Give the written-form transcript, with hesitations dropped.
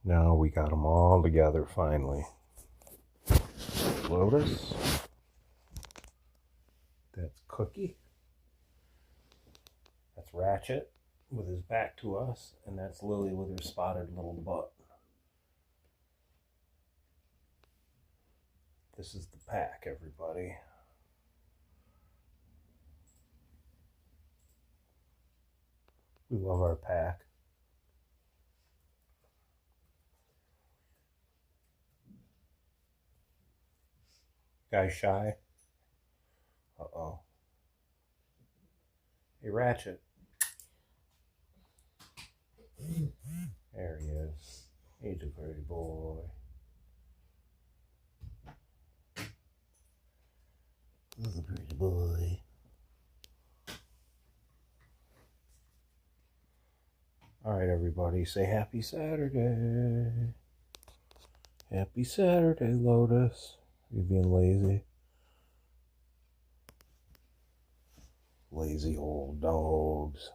Now we got them all together finally. Lotus. That's Cookie. That's Ratchet with his back to us. And that's Lily with her spotted little butt. This is the pack, everybody. We love our pack. Guy shy? Uh-oh. Hey, Ratchet. There he is. He's a pretty boy. He's a pretty boy. Alright, everybody, say happy Saturday. Happy Saturday, Lotus. You being lazy? Lazy old dogs.